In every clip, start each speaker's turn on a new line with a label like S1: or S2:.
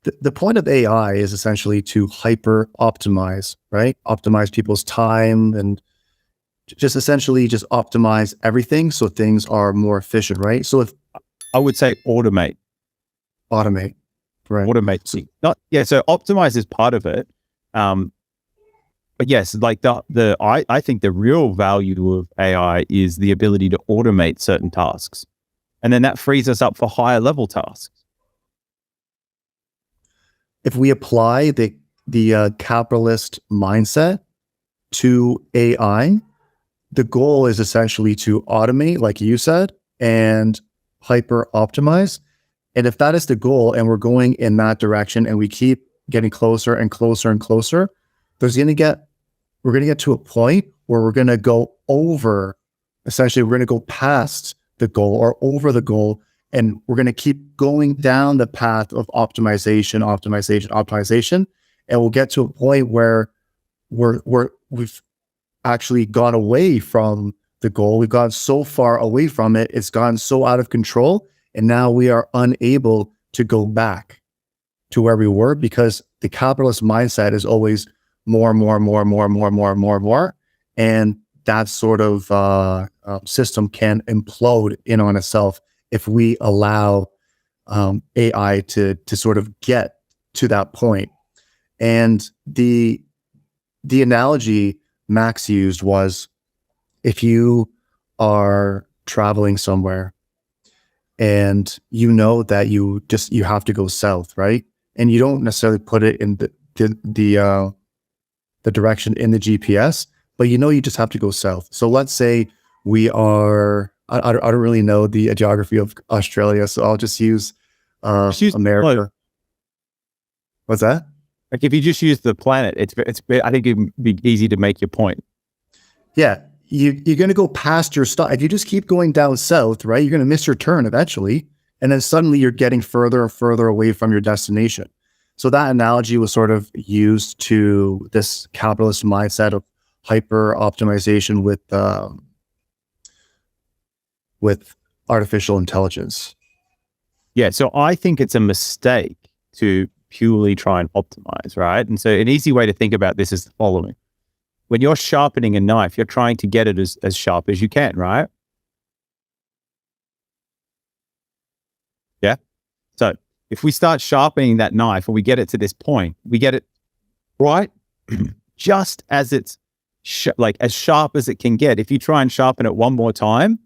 S1: the point of AI is essentially to hyper optimize, right? Optimize people's time and just essentially just optimize everything so things are more efficient, right? So if
S2: I would say automate,
S1: right?
S2: Automate. So optimize is part of it. But yes, like I think the real value of AI is the ability to automate certain tasks. And then that frees us up for higher level tasks.
S1: If we apply the capitalist mindset to AI, the goal is essentially to automate, like you said, and hyper optimize. And if that is the goal and we're going in that direction and we keep getting closer and closer and closer, we're going to get to a point where we're going to go over, essentially we're going to go past the goal or over the goal, and we're going to keep going down the path of optimization, and we'll get to a point where we've actually gone away from the goal. We've gone so far away from it, it's gone so out of control, and now we are unable to go back to where we were because the capitalist mindset is always more, and that sort of system can implode in on itself if we allow AI to sort of get to that point. And the analogy Max used was, if you are traveling somewhere and you know that you have to go south, right? And you don't necessarily put it in the direction in the GPS, but you know you just have to go south. So let's say we are, I don't really know the geography of Australia, so I'll just use America. What's that?
S2: Like if you just use the planet, it's I think it'd be easy to make your point.
S1: Yeah, you're going to go past your stop. If you just keep going down south, right, you're going to miss your turn eventually, and then suddenly you're getting further and further away from your destination. So that analogy was sort of used to this capitalist mindset of hyper optimization with artificial intelligence.
S2: Yeah, so I think it's a mistake to purely try and optimize, right? And so an easy way to think about this is the following. When you're sharpening a knife, you're trying to get it as sharp as you can, right? Yeah. So if we start sharpening that knife and we get it to this point, we get it right just as it's as sharp as it can get. If you try and sharpen it one more time,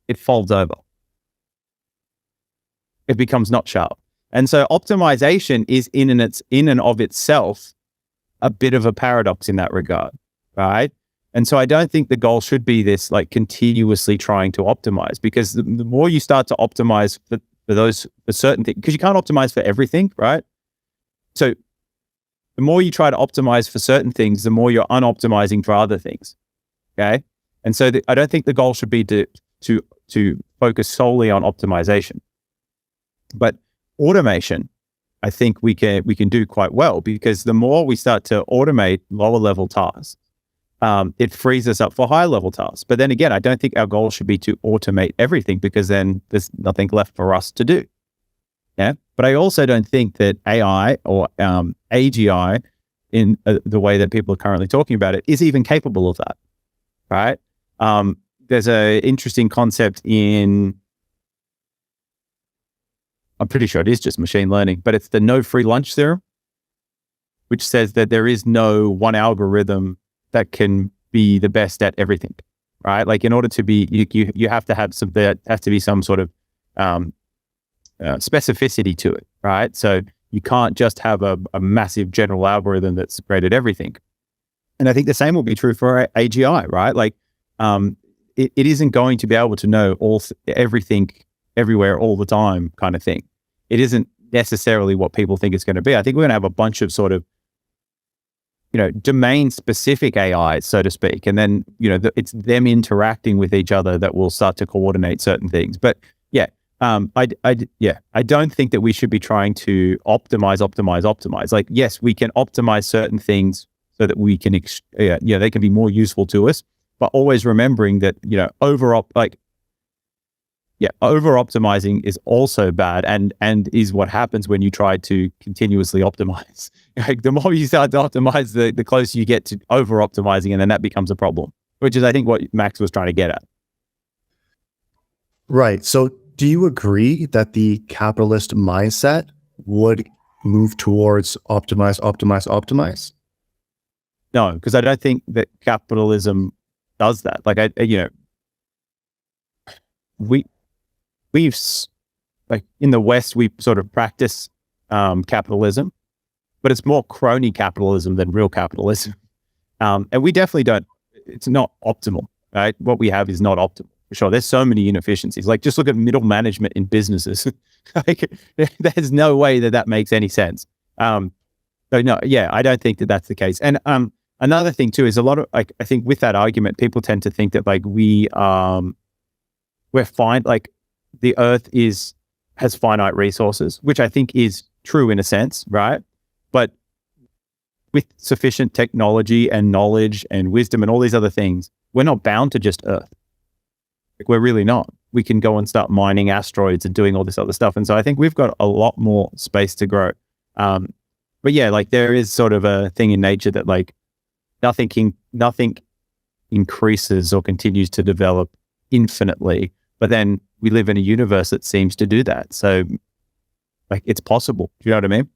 S2: it folds over. It becomes not sharp. And so optimization is in and of itself a bit of a paradox in that regard, right? And so I don't think the goal should be this like continuously trying to optimize, because the more you start to optimize for certain things, because you can't optimize for everything, right? So the more you try to optimize for certain things, the more you're unoptimizing for other things, okay? And so I don't think the goal should be to focus solely on optimization. But automation, I think we can do quite well, because the more we start to automate lower level tasks, it frees us up for higher level tasks. But then again, I don't think our goal should be to automate everything, because then there's nothing left for us to do. Yeah. But I also don't think that AI or AGI, in the way that people are currently talking about it, is even capable of that. Right. There's an interesting concept I'm pretty sure it is just machine learning, but it's the no free lunch theorem, which says that there is no one algorithm that can be the best at everything, right? Like in order to be, you have to have there has to be some sort of specificity to it, right? So you can't just have a massive general algorithm that's great at everything. And I think the same will be true for AGI, right? Like it isn't going to be able to know everything everywhere all the time kind of thing. It isn't necessarily what people think it's going to be. I think we're going to have a bunch of sort of, domain specific AI, so to speak. And then, it's them interacting with each other that will start to coordinate certain things. But yeah, I don't think that we should be trying to optimize. Like, yes, we can optimize certain things so that we can, they can be more useful to us, but always remembering that, yeah, over optimizing is also bad, and is what happens when you try to continuously optimize. Like the more you start to optimize, the closer you get to over optimizing, and then that becomes a problem, which is I think what Max was trying to get at.
S1: Right. So do you agree that the capitalist mindset would move towards optimize, optimize, optimize?
S2: No, because I don't think that capitalism does that. Like we've like in the West, we sort of practice capitalism, but it's more crony capitalism than real capitalism. And we definitely don't, it's not optimal, right? What we have is not optimal. For sure. There's so many inefficiencies. Like just look at middle management in businesses. Like there's no way that makes any sense. So no, yeah, I don't think that that's the case. And another thing too is a lot of like, I think with that argument, people tend to think that like we're fine. Like the earth has finite resources, which I think is true in a sense, right? But with sufficient technology and knowledge and wisdom and all these other things, we're not bound to just earth. Like we're really not. We can go and start mining asteroids and doing all this other stuff. And so I think we've got a lot more space to grow. But yeah, like there is sort of a thing in nature that like nothing increases or continues to develop infinitely. But then we live in a universe that seems to do that. So like it's possible. Do you know what I mean?